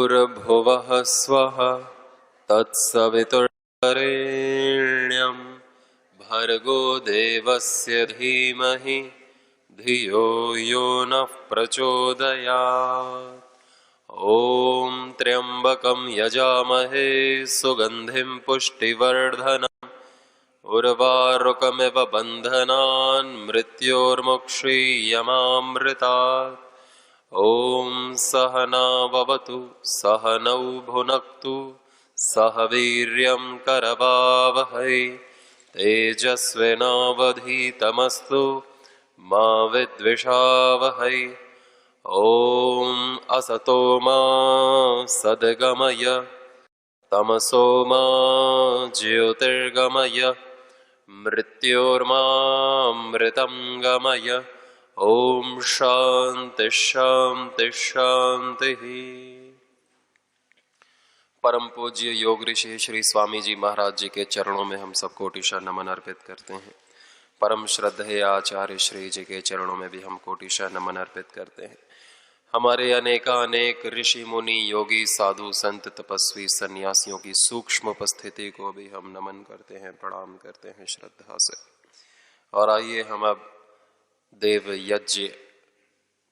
भूर्भुवः स्वः तत्सवितुर्वरेण्यं भर्गो देवस्य धीमहि धियो यो नः प्रचोदयात्। ॐ त्र्यम्बकं यजामहे सुगन्धिं पुष्टिवर्धनम् उर्वारुकमिव बन्धनान् मृत्योर्मुक्षीयमामृतात्। ॐ सहना भवतु सहनौ भुनक्तु सह वीर्यं करवावहै तेजस्विनावधीतमस्तु मा विद्विषावहै। ॐ असतो मा सद्गमय तमसो मा ज्योतिर्गमय मृत्योर्मामृतं गमय। ओम शांति शांति शांति। परम पूज्य योग ऋषि श्री स्वामी जी महाराज जी के चरणों में हम सब कोटिशा नमन अर्पित करते हैं। परम श्रद्धेय आचार्य श्री जी के चरणों में भी हम कोटिशा नमन अर्पित करते हैं। हमारे अनेकानेक ऋषि मुनि योगी साधु संत तपस्वी सन्यासियों की सूक्ष्म उपस्थिति को भी हम नमन करते हैं, प्रणाम करते हैं श्रद्धा से। और आइए हम अब देव यज्ञ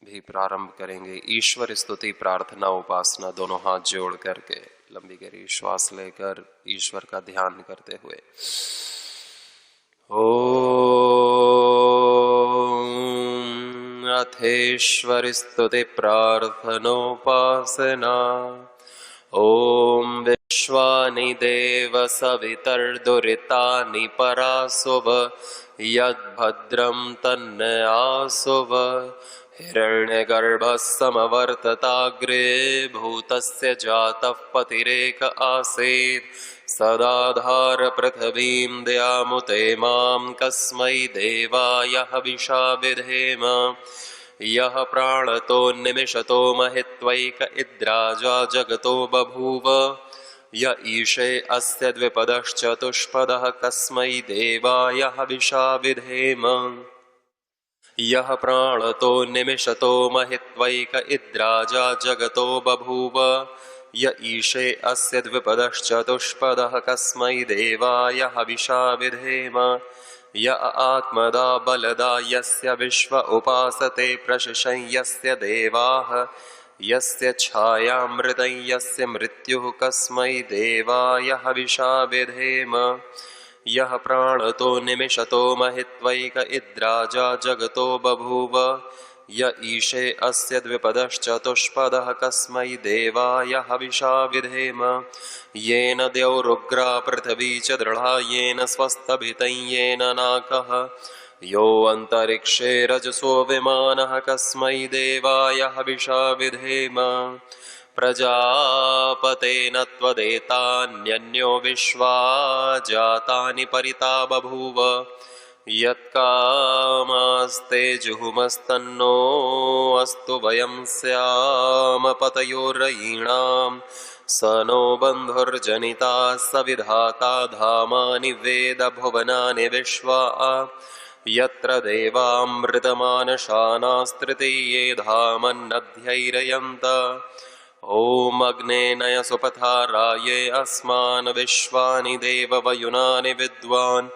भी प्रारंभ करेंगे। ईश्वर स्तुति प्रार्थना उपासना दोनों हाथ जोड़ करके लंबी गहरी श्वास लेकर ईश्वर का ध्यान करते हुए ओम अथेश्वर स्तुति प्रार्थनोपासना। ओम विश्वानि देव सवितर्दुरितानि परासुभ यद्भद्रं तन्न आसुव। हिरण्यगर्भः समवर्तताग्रे भूतस्य जातः पतिरेक आसीत् सदाधार पृथिवीं द्यामुते मां कस्मै देवाय हविषा विधेम। यः प्राणतो निमिषतो महित्वैक इद्राजा जगतो बभूव। य ईशे अस्य द्विपदश्चतुष्पदः कस्मै देवाय हविषा विधेम। यः प्राणतो निमिषतो महित्वैक इद्राजा जगतो बभूव। य ईशे अस्य द्विपदश्चतुष्पदः कस्मै देवाय हविषा विधेम। य आत्मदा बलदा यस्य विश्व उपासते प्रशशं यस्य देवाः। यस्य छायामृतं यस्य मृत्युः कस्मै देवाय हविषा विधेम। यः प्राणतो निमिषतो महित्वैक इद्राजा जगतो बभूव। य ईशे अस्य द्विपदश्चतुष्पदः कस्मै देवाय हविषा विधेम। येन द्यौरुग्रा पृथिवी च दृढा येन स्वस्तभितं येन नाकः। यो अन्तरिक्षे रजसो विमानः कस्मै देवाय हविषा विधेम। प्रजापतेन त्वदेतान्यन्यो विश्वा जातानि परिता बभूव। यत्कामास्ते जुहुमस्तन्नो अस्तु वयं स्याम पतयोरयीणां। स नो बन्धुर्जनिता स विधाता धामानि वेद भुवनानि विश्वा। यत्र देवामृतमानशानास्तृतीये धामन्नध्यैरयन्त। ओम अग्ने नय सुपथाराये अस्मान् विश्वानि देववयुनानि विद्वान्।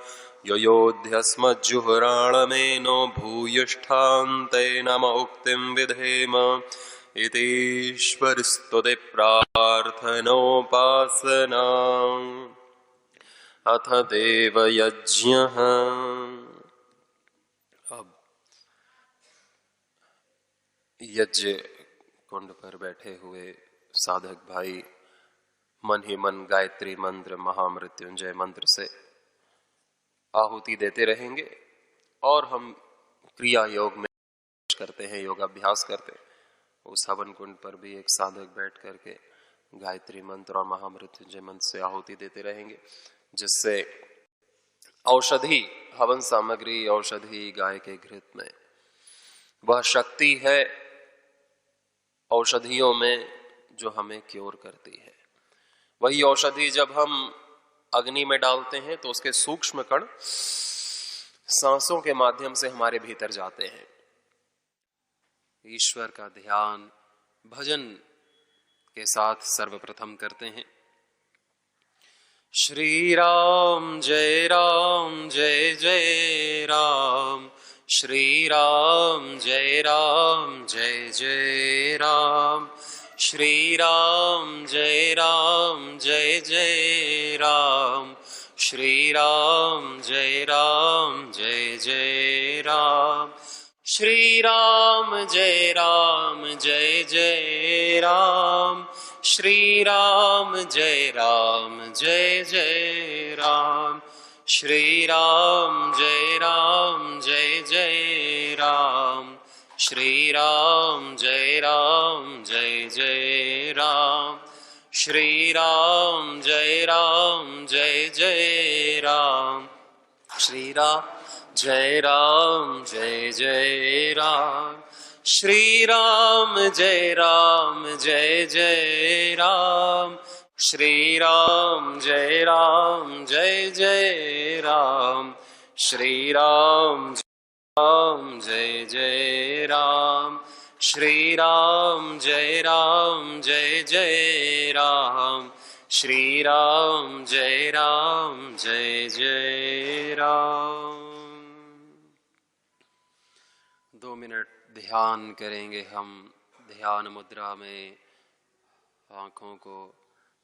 योयोध्यस्मज्जुहुराणमेनो भूयिष्ठान्ते नम उक्तिं विधेम। इतीश्वर स्तुति प्रार्थनोपासना। अथ देवयज्ञः। अब यज्ञ कुंड पर बैठे हुए साधक भाई मन ही मन गायत्री मंत्र महामृत्युंजय मंत्र से आहुति देते रहेंगे और हम क्रिया योग में करते हैं, योगाभ्यास करते हैं। उस हवन कुंड पर भी एक साधक बैठ करके गायत्री मंत्र और महामृत्युंजय मंत्र से आहुति देते रहेंगे, जिससे औषधि हवन सामग्री औषधि गाय के घृत में वह शक्ति है औषधियों में जो हमें क्योर करती है। वही औषधि जब हम अग्नि में डालते हैं तो उसके सूक्ष्म कण सांसों के माध्यम से हमारे भीतर जाते हैं। ईश्वर का ध्यान भजन के साथ सर्वप्रथम करते हैं। श्री राम जय जय राम, श्री राम जय जय राम, श्री राम जय जय राम, श्री राम जय जय राम, श्री राम जय जय राम, श्री राम जय जय राम, श्री राम जय जय राम, श्री राम जय जय राम, श्री राम जय जय राम, श्री राम जय जय राम, श्री राम जय जय राम, श्री राम जय जय राम, श्री राम जय जय राम, श्री राम जय जय राम, श्री राम जय जय राम। 2 मिनट ध्यान करेंगे हम। ध्यान मुद्रा में आंखों को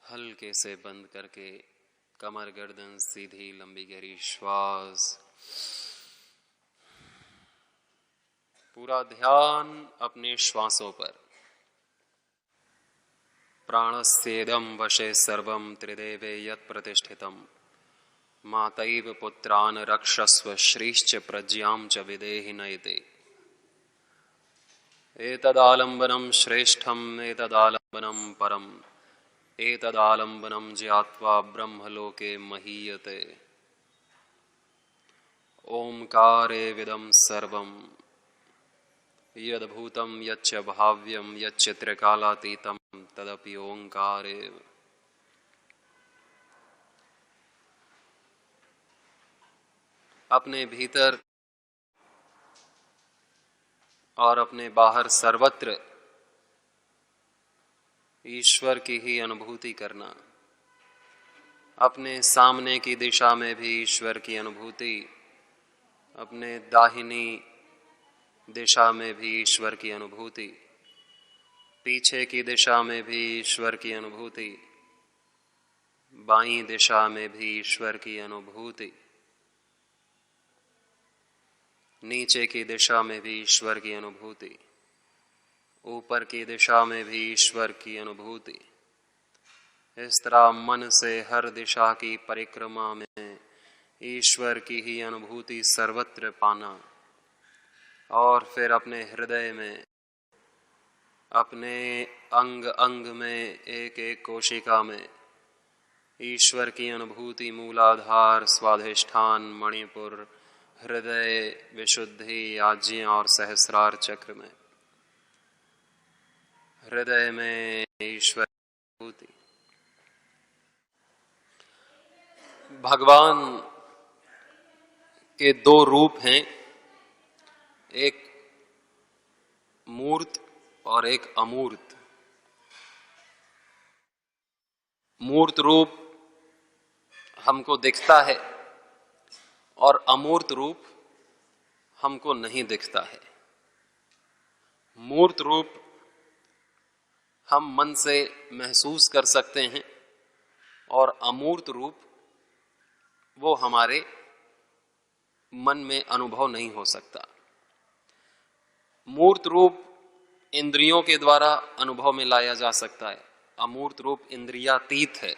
हल्के से बंद करके कमर गर्दन सीधी, लंबी गहरी श्वास, पूरा ध्यान अपने श्वासों पर। प्राणस्येदं वशे सर्वं त्रिदेवे यत् प्रतिष्ठितं, मातैव पुत्रान् रक्षस्व श्रीश्च प्रज्ञां च विदेहि नयते। एतदालम्बनं श्रेष्ठम् एतदालम्बनं परम्, एतदालम्बनं ज्ञात्वा ब्रह्मलोके महीयते। ओंकारे विदं सर्वं यद्भूतं यच्च भाव्यं यच्च त्रिकालातीतं तदपि ओंकारे। अपने भीतर और अपने बाहर सर्वत्र ईश्वर की ही अनुभूति करना। अपने सामने की दिशा में भी ईश्वर की अनुभूति, अपने दाहिनी दिशा में भी ईश्वर की अनुभूति, पीछे की दिशा में भी ईश्वर की अनुभूति, बाईं दिशा में भी ईश्वर की अनुभूति, नीचे की दिशा में भी ईश्वर की अनुभूति, ऊपर की दिशा में भी ईश्वर की अनुभूति। इस तरह मन से हर दिशा की परिक्रमा में ईश्वर की ही अनुभूति सर्वत्र पाना, और फिर अपने हृदय में, अपने अंग अंग में, एक एक कोशिका में ईश्वर की अनुभूति मूलाधार, स्वाधिष्ठान, मणिपुर, हृदय, विशुद्धि, आज्ञा और सहस्रार चक्र में, हृदय में ईश्वर की अनुभूति। भगवान के 2 रूप हैं, एक मूर्त और एक अमूर्त। मूर्त रूप हमको दिखता है और अमूर्त रूप हमको नहीं दिखता है। मूर्त रूप हम मन से महसूस कर सकते हैं और अमूर्त रूप वो हमारे मन में अनुभव नहीं हो सकता। मूर्त रूप इंद्रियों के द्वारा अनुभव में लाया जा सकता है, अमूर्त रूप इंद्रियातीत है,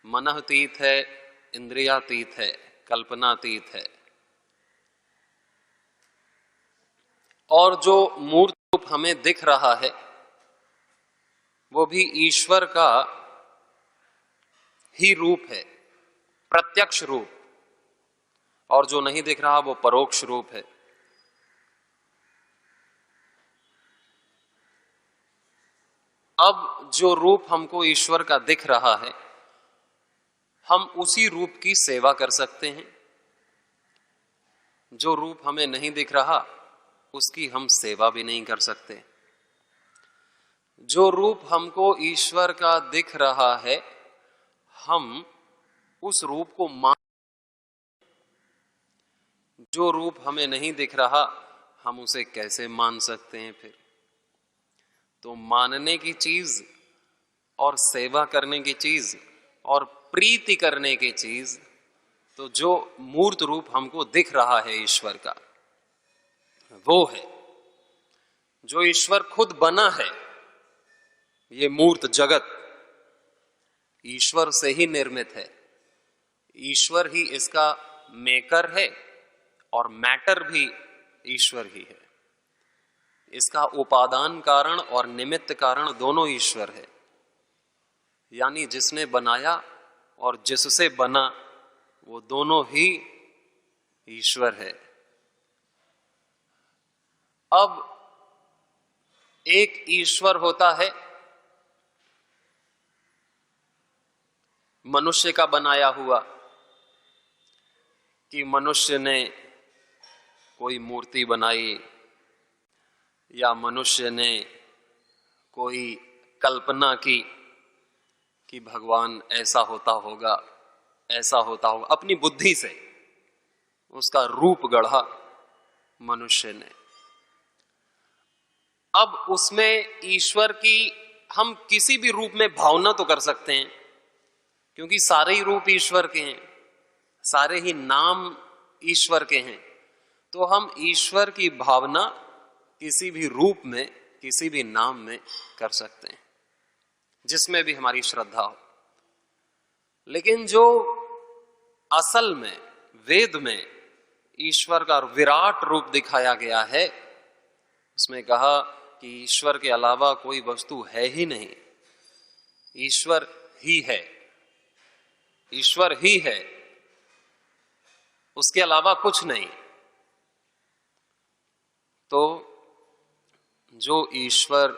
मनःतीत है, इंद्रियातीत है, कल्पनातीत है। और जो मूर्त रूप हमें दिख रहा है वो भी ईश्वर का ही रूप है, प्रत्यक्ष रूप, और जो नहीं दिख रहा वो परोक्ष रूप है। अब जो रूप हमको ईश्वर का दिख रहा है, हम उसी रूप की सेवा कर सकते हैं। जो रूप हमें नहीं दिख रहा उसकी हम सेवा भी नहीं कर सकते। जो रूप हमको ईश्वर का दिख रहा है, हम उस रूप को जो रूप हमें नहीं दिख रहा, हम उसे कैसे मान सकते हैं फिर? तो मानने की चीज और सेवा करने की चीज और प्रीति करने की चीज, तो जो मूर्त रूप हमको दिख रहा है ईश्वर का, वो है। जो ईश्वर खुद बना है, ये मूर्त जगत ईश्वर से ही निर्मित है। ईश्वर ही इसका मेकर है और मैटर भी ईश्वर ही है। इसका उपादान कारण और निमित्त कारण दोनों ईश्वर है। यानी जिसने बनाया और जिससे बना, वो दोनों ही ईश्वर है। अब एक ईश्वर होता है मनुष्य का बनाया हुआ, कि मनुष्य ने कोई मूर्ति बनाई या मनुष्य ने कोई कल्पना की कि भगवान ऐसा होता होगा, ऐसा होता होगा, अपनी बुद्धि से उसका रूप गढ़ा मनुष्य ने। अब उसमें ईश्वर की हम किसी भी रूप में भावना तो कर सकते हैं, क्योंकि सारे ही रूप ईश्वर के हैं, सारे ही नाम ईश्वर के हैं। तो हम ईश्वर की भावना किसी भी रूप में, किसी भी नाम में कर सकते हैं, जिसमें भी हमारी श्रद्धा हो। लेकिन जो असल में वेद में ईश्वर का विराट रूप दिखाया गया है, उसमें कहा कि ईश्वर के अलावा कोई वस्तु है ही नहीं, ईश्वर ही है, ईश्वर ही है, उसके अलावा कुछ नहीं। तो जो ईश्वर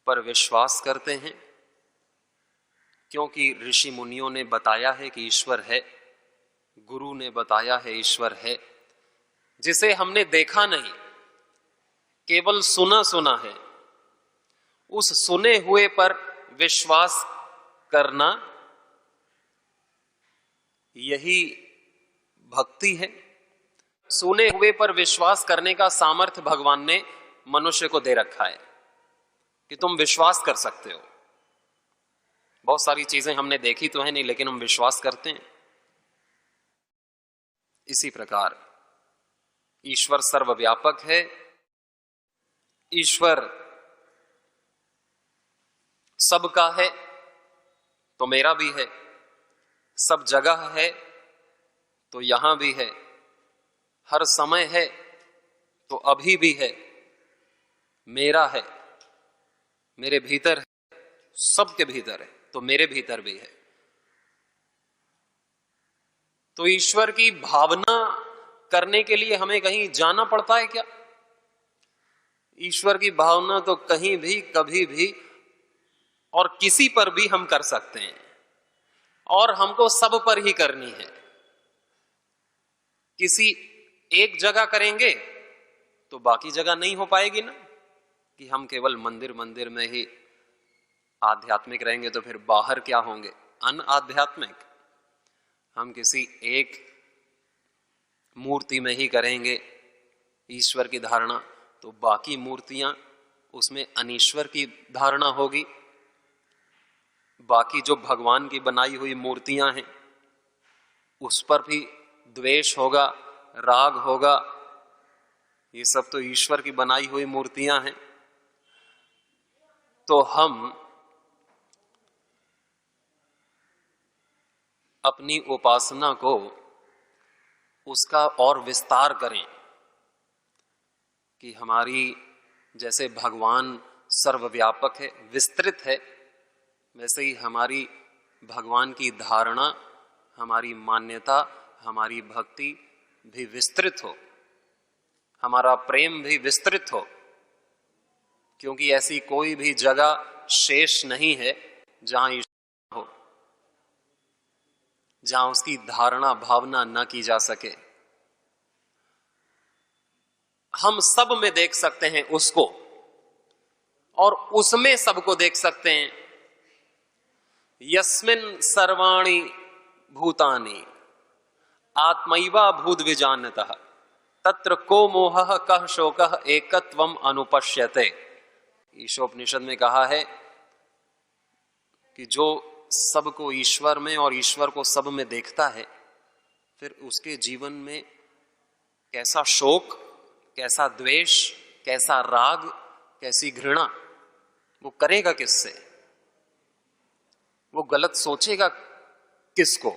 पर विश्वास करते हैं, क्योंकि ऋषि मुनियों ने बताया है कि ईश्वर है, गुरु ने बताया है ईश्वर है, जिसे हमने देखा नहीं, केवल सुना सुना है, उस सुने हुए पर विश्वास करना, यही भक्ति है। सुने हुए पर विश्वास करने का सामर्थ्य भगवान ने मनुष्य को दे रखा है कि तुम विश्वास कर सकते हो। बहुत सारी चीजें हमने देखी तो है नहीं, लेकिन हम विश्वास करते हैं। इसी प्रकार ईश्वर सर्वव्यापक है, ईश्वर सबका है तो मेरा भी है, सब जगह है तो यहां भी है, हर समय है तो अभी भी है, मेरा है, मेरे भीतर है, सबके भीतर है तो मेरे भीतर भी है। तो ईश्वर की भावना करने के लिए हमें कहीं जाना पड़ता है क्या? ईश्वर की भावना तो कहीं भी, कभी भी और किसी पर भी हम कर सकते हैं, और हमको सब पर ही करनी है। किसी एक जगह करेंगे तो बाकी जगह नहीं हो पाएगी ना, कि हम केवल मंदिर मंदिर में ही आध्यात्मिक रहेंगे तो फिर बाहर क्या होंगे, अनआध्यात्मिक। हम किसी एक मूर्ति में ही करेंगे ईश्वर की धारणा, तो बाकी मूर्तियां, उसमें अनीश्वर की धारणा होगी। बाकी जो भगवान की बनाई हुई मूर्तियां हैं, उस पर भी द्वेष होगा, राग होगा। ये सब तो ईश्वर की बनाई हुई मूर्तियां हैं। तो हम अपनी उपासना को उसका और विस्तार करें, कि हमारी, जैसे भगवान सर्वव्यापक है, विस्तृत है, वैसे ही हमारी भगवान की धारणा, हमारी मान्यता, हमारी भक्ति भी विस्तृत हो, हमारा प्रेम भी विस्तृत हो। क्योंकि ऐसी कोई भी जगह शेष नहीं है जहां ईश्वर हो, जहां उसकी धारणा, भावना न की जा सके। हम सब में देख सकते हैं उसको, और उसमें सबको देख सकते हैं। यस्मिन सर्वाणि भूतानि आत्मैवा भूत विजानतः तत्र को मोहः कः शोकः एकत्वम अनुपश्यते। ईशोपनिषद में कहा है कि जो सबको ईश्वर में और ईश्वर को सब में देखता है, फिर उसके जीवन में कैसा शोक, कैसा द्वेष, कैसा राग, कैसी घृणा, वो करेगा किससे? वो गलत सोचेगा किसको?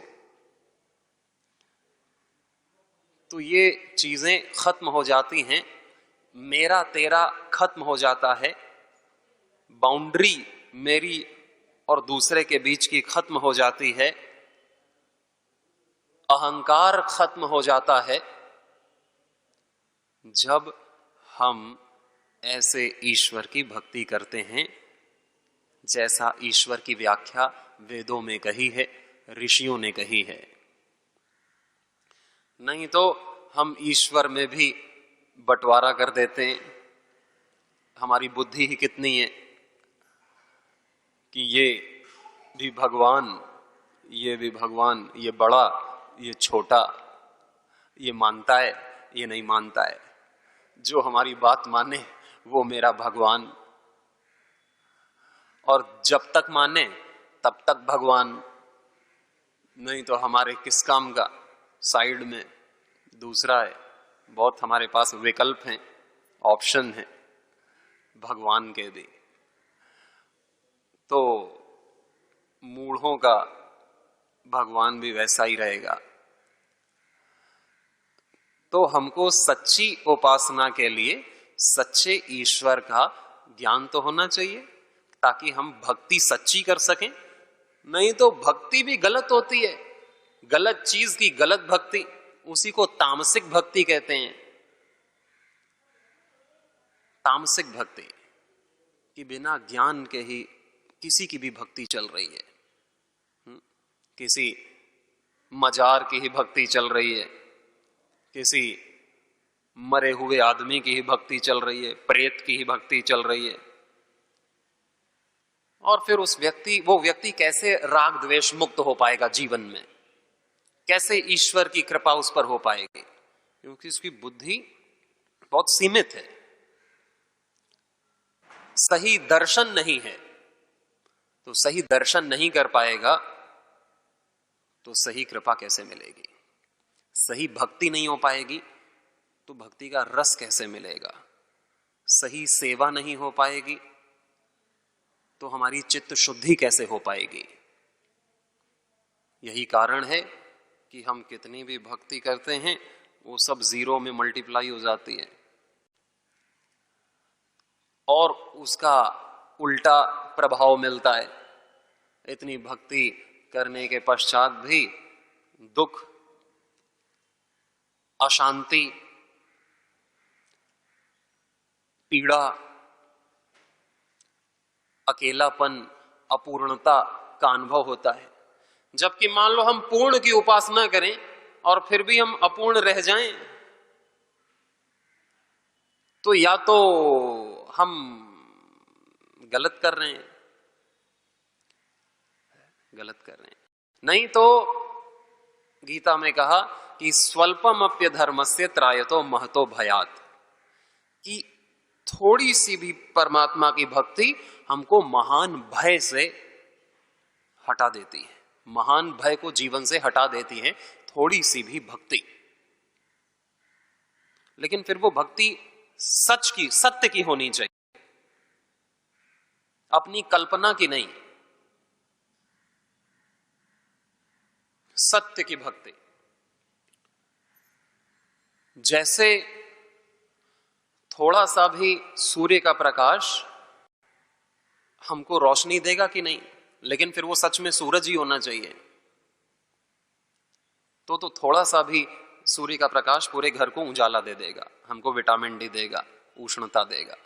तो ये चीजें खत्म हो जाती हैं, मेरा तेरा खत्म हो जाता है, बाउंड्री मेरी और दूसरे के बीच की खत्म हो जाती है, अहंकार खत्म हो जाता है जब हम ऐसे ईश्वर की भक्ति करते हैं जैसा ईश्वर की व्याख्या वेदों में कही है, ऋषियों ने कही है। नहीं तो हम ईश्वर में भी बंटवारा कर देते हैं। हमारी बुद्धि ही कितनी है कि ये भी भगवान, ये भी भगवान, ये बड़ा, ये छोटा, ये मानता है, ये नहीं मानता है। जो हमारी बात माने वो मेरा भगवान, और जब तक माने तब तक भगवान, नहीं तो हमारे किस काम का। साइड में दूसरा है, बहुत हमारे पास विकल्प हैं, ऑप्शन हैं भगवान के भी। तो मूढ़ों का भगवान भी वैसा ही रहेगा। तो हमको सच्ची उपासना के लिए सच्चे ईश्वर का ज्ञान तो होना चाहिए ताकि हम भक्ति सच्ची कर सकें। नहीं तो भक्ति भी गलत होती है, गलत चीज की गलत भक्ति, उसी को तामसिक भक्ति कहते हैं। तामसिक भक्ति कि बिना ज्ञान के ही किसी की भी भक्ति चल रही है, किसी मजार की ही भक्ति चल रही है, किसी मरे हुए आदमी की ही भक्ति चल रही है, प्रेत की ही भक्ति चल रही है। और फिर वो व्यक्ति कैसे राग द्वेष मुक्त हो पाएगा जीवन में? कैसे ईश्वर की कृपा उस पर हो पाएगी? क्योंकि उसकी बुद्धि बहुत सीमित है, सही दर्शन नहीं है। तो सही दर्शन नहीं कर पाएगा तो सही कृपा कैसे मिलेगी? सही भक्ति नहीं हो पाएगी तो भक्ति का रस कैसे मिलेगा? सही सेवा नहीं हो पाएगी तो हमारी चित्त शुद्धि कैसे हो पाएगी? यही कारण है कि हम कितनी भी भक्ति करते हैं वो सब जीरो में मल्टीप्लाई हो जाती है, और उसका उल्टा प्रभाव मिलता है। इतनी भक्ति करने के पश्चात भी दुख, अशांति, पीड़ा, अकेलापन, अपूर्णता का अनुभव होता है। जबकि मान लो हम पूर्ण की उपासना करें और फिर भी हम अपूर्ण रह जाएं, तो या तो हम गलत कर रहे हैं, नहीं तो गीता में कहा कि स्वल्पम अप्य धर्मस्य त्रायतो महतो भयात्, कि थोड़ी सी भी परमात्मा की भक्ति हमको महान भय से हटा देती है, महान भय को जीवन से हटा देती है थोड़ी सी भी भक्ति। लेकिन फिर वो भक्ति सच की, सत्य की होनी चाहिए, अपनी कल्पना की नहीं, सत्य की भक्ति। जैसे थोड़ा सा भी सूर्य का प्रकाश हमको रोशनी देगा कि नहीं, लेकिन फिर वो सच में सूरज ही होना चाहिए। तो थोड़ा सा भी सूर्य का प्रकाश पूरे घर को उजाला दे देगा, हमको विटामिन डी देगा, उष्णता देगा।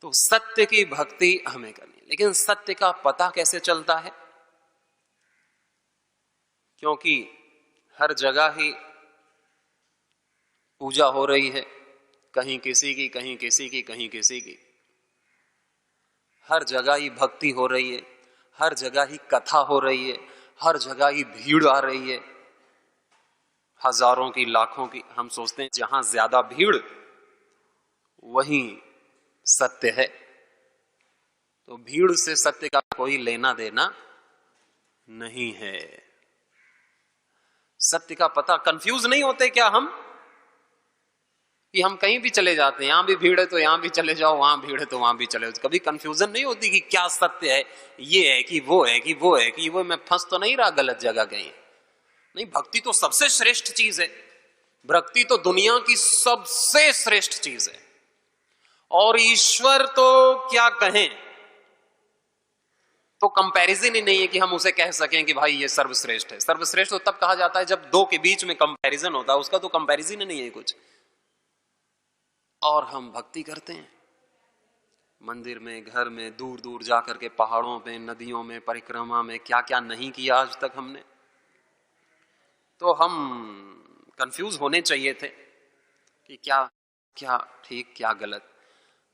तो सत्य की भक्ति हमें करनी। लेकिन सत्य का पता कैसे चलता है? क्योंकि हर जगह ही पूजा हो रही है, कहीं किसी की, कहीं किसी की, कहीं किसी की। हर जगह ही भक्ति हो रही है, हर जगह ही कथा हो रही है, हर जगह ही भीड़ आ रही है, हजारों की लाखों की। हम सोचते हैं जहां ज्यादा भीड़ वहीं सत्य है। तो भीड़ से सत्य का कोई लेना देना नहीं है। सत्य का पता, कंफ्यूज नहीं होते क्या हम कि हम कहीं भी चले जाते हैं, यहां भी भीड़ है तो यहां भी चले जाओ, वहां भीड़ है तो वहां भी चले जाओ। कभी कंफ्यूजन नहीं होती कि क्या सत्य है, ये है कि वो है कि वो है कि वो, मैं फंस तो नहीं रहा गलत जगह कहीं। नहीं, भक्ति तो सबसे श्रेष्ठ चीज है। भक्ति तो दुनिया की सबसे श्रेष्ठ चीज है। और ईश्वर तो क्या कहें, तो कंपैरिजन ही नहीं है कि हम उसे कह सकें कि भाई ये सर्वश्रेष्ठ है। सर्वश्रेष्ठ तो तब कहा जाता है जब दो के बीच में कंपैरिजन होता है, उसका तो कंपैरिजन ही नहीं है कुछ। और हम भक्ति करते हैं मंदिर में, घर में, दूर दूर जाकर के, पहाड़ों पे, नदियों में, परिक्रमा में, क्या क्या नहीं किया आज तक हमने। तो हम कंफ्यूज होने चाहिए थे कि क्या क्या ठीक क्या गलत।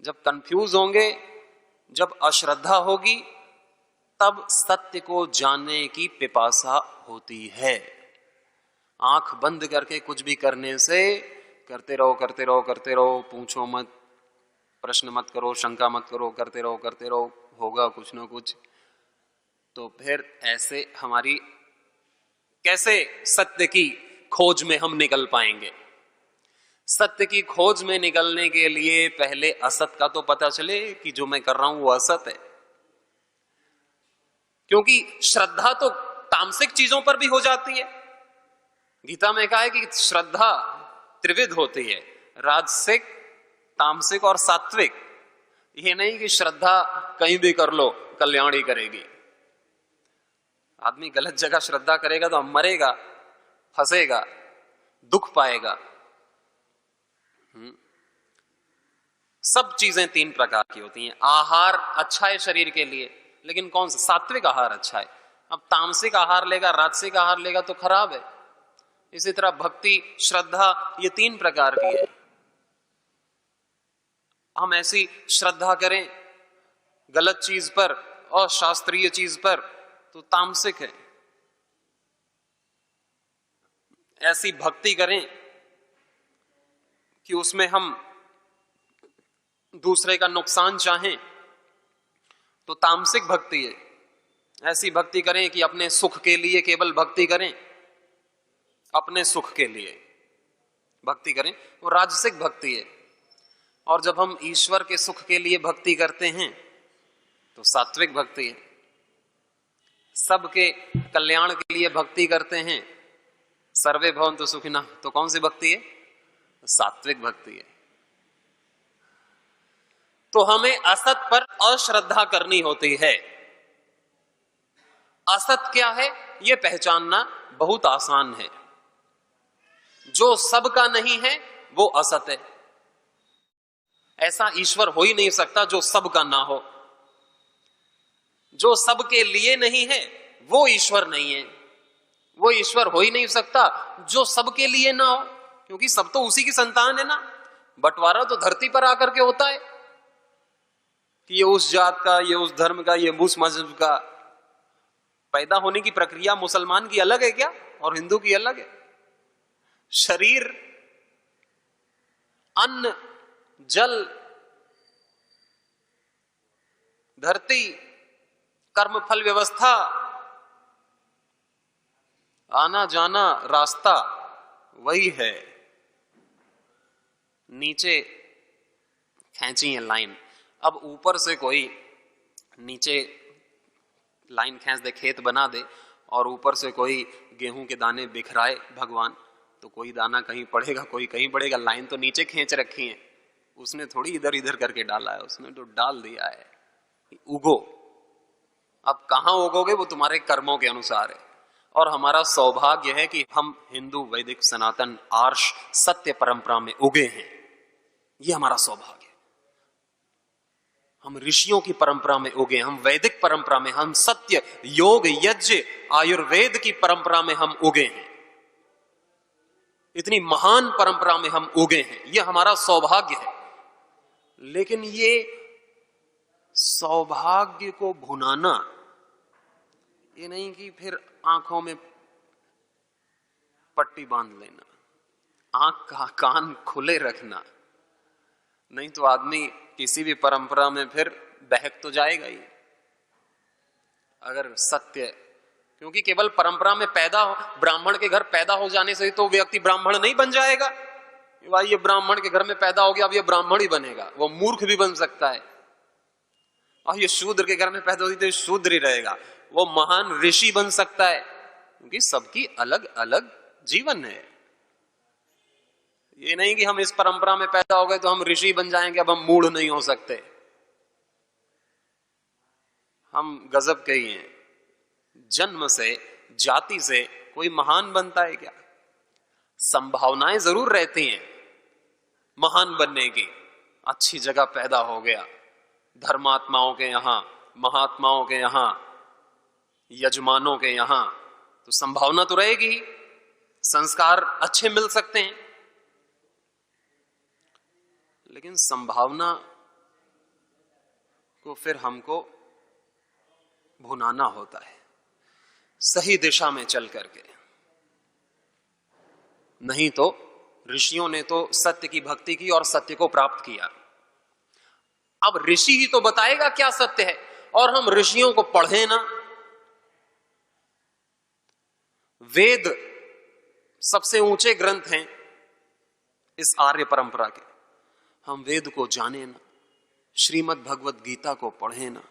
जब कंफ्यूज होंगे, जब अश्रद्धा होगी, तब सत्य को जानने की पिपासा होती है। आंख बंद करके कुछ भी करने से, करते रहो करते रहो करते रहो, पूछो मत, प्रश्न मत करो, शंका मत करो, करते रहो, होगा कुछ ना कुछ। तो फिर ऐसे हमारी कैसे सत्य की खोज में हम निकल पाएंगे। सत्य की खोज में निकलने के लिए पहले असत का तो पता चले कि जो मैं कर रहा हूं वो असत है। क्योंकि श्रद्धा तो तामसिक चीजों पर भी हो जाती है। गीता में कहा है कि श्रद्धा त्रिविध होती है, राजसिक, तामसिक और सात्विक। ये नहीं कि श्रद्धा कहीं भी कर लो कल्याण ही करेगी। आदमी गलत जगह श्रद्धा करेगा तो मरेगा, फंसेगा, दुख पाएगा। सब चीजें तीन प्रकार की होती हैं। आहार अच्छा है शरीर के लिए, लेकिन कौन सा? सात्विक आहार अच्छा है। अब तामसिक आहार लेगा, राजसिक आहार लेगा तो खराब है। इसी तरह भक्ति, श्रद्धा, ये तीन प्रकार की है। हम ऐसी श्रद्धा करें गलत चीज पर और शास्त्रीय चीज पर तो तामसिक है। ऐसी भक्ति करें कि उसमें हम दूसरे का नुकसान चाहें तो तामसिक भक्ति है। ऐसी भक्ति करें कि अपने सुख के लिए केवल भक्ति करें, अपने सुख के लिए भक्ति करें, वो राजसिक भक्ति है। और जब हम ईश्वर के सुख के लिए भक्ति करते हैं तो सात्विक भक्ति है। सबके कल्याण के लिए भक्ति करते हैं, सर्वे भवन्तु सुखिनः, तो कौन सी भक्ति है? सात्विक भक्ति है। तो हमें असत पर अश्रद्धा करनी होती है। असत क्या है यह पहचानना बहुत आसान है। जो सबका नहीं है वो असत है। ऐसा ईश्वर हो ही नहीं सकता जो सबका ना हो। जो सबके लिए नहीं है वो ईश्वर नहीं है। वो ईश्वर हो ही नहीं सकता जो सबके लिए ना हो, क्योंकि सब तो उसी की संतान है ना। बंटवारा तो धरती पर आकर के होता है कि ये उस जात का, ये उस धर्म का, ये उस मजहब का। पैदा होने की प्रक्रिया मुसलमान की अलग है क्या और हिंदू की अलग है? शरीर, अन्न, जल, धरती, कर्म फल व्यवस्था, आना जाना रास्ता वही है। नीचे खींची है लाइन, अब ऊपर से कोई नीचे लाइन खींच दे, खेत बना दे, और ऊपर से कोई गेहूं के दाने बिखराए भगवान, तो कोई दाना कहीं पड़ेगा, कोई कहीं पड़ेगा। लाइन तो नीचे खींच रखी है, उसने थोड़ी इधर इधर करके डाला है, उसने तो डाल दिया है उगो। अब कहां उगोगे वो तुम्हारे कर्मों के अनुसार है। और हमारा सौभाग्य है कि हम हिंदू वैदिक सनातन आर्ष सत्य परंपरा में उगे हैं। ये हमारा सौभाग्य है। हम ऋषियों की परंपरा में उगे, हम वैदिक परंपरा में, हम सत्य, योग, यज्ञ, आयुर्वेद की परंपरा में हम उगे हैं। इतनी महान परंपरा में हम उगे हैं, यह हमारा सौभाग्य है। लेकिन ये सौभाग्य को भुनाना, ये नहीं कि फिर आंखों में पट्टी बांध लेना, आंख का कान खुले रखना, नहीं तो आदमी किसी भी परंपरा में फिर बहक तो जाएगा ही। अगर सत्य, क्योंकि केवल परंपरा में पैदा हो, ब्राह्मण के घर पैदा हो जाने से तो व्यक्ति ब्राह्मण नहीं बन जाएगा। भाई ये ब्राह्मण के घर में पैदा हो गया, अब ये ब्राह्मण ही बनेगा, वो मूर्ख भी बन सकता है। और ये शूद्र के घर में पैदा होती तो शूद्र ही रहेगा, वो महान ऋषि बन सकता है, क्योंकि सबकी अलग अलग जीवन है। ये नहीं कि हम इस परंपरा में पैदा हो गए तो हम ऋषि बन जाएंगे, अब हम मूढ़ नहीं हो सकते। हम गजब के ही हैं, जन्म से जाति से कोई महान बनता है क्या? संभावनाएं जरूर रहती हैं महान बनने की, अच्छी जगह पैदा हो गया, धर्मात्माओं के यहां, महात्माओं के यहां, यजमानों के यहां, तो संभावना तो रहेगी, संस्कार अच्छे मिल सकते हैं। लेकिन संभावना को फिर हमको भुनाना होता है सही दिशा में चल करके। नहीं तो ऋषियों ने तो सत्य की भक्ति की और सत्य को प्राप्त किया। अब ऋषि ही तो बताएगा क्या सत्य है, और हम ऋषियों को पढ़े ना। वेद सबसे ऊंचे ग्रंथ हैं इस आर्य परंपरा के, हम वेद को जाने ना, श्रीमद् भगवत गीता को पढ़े ना।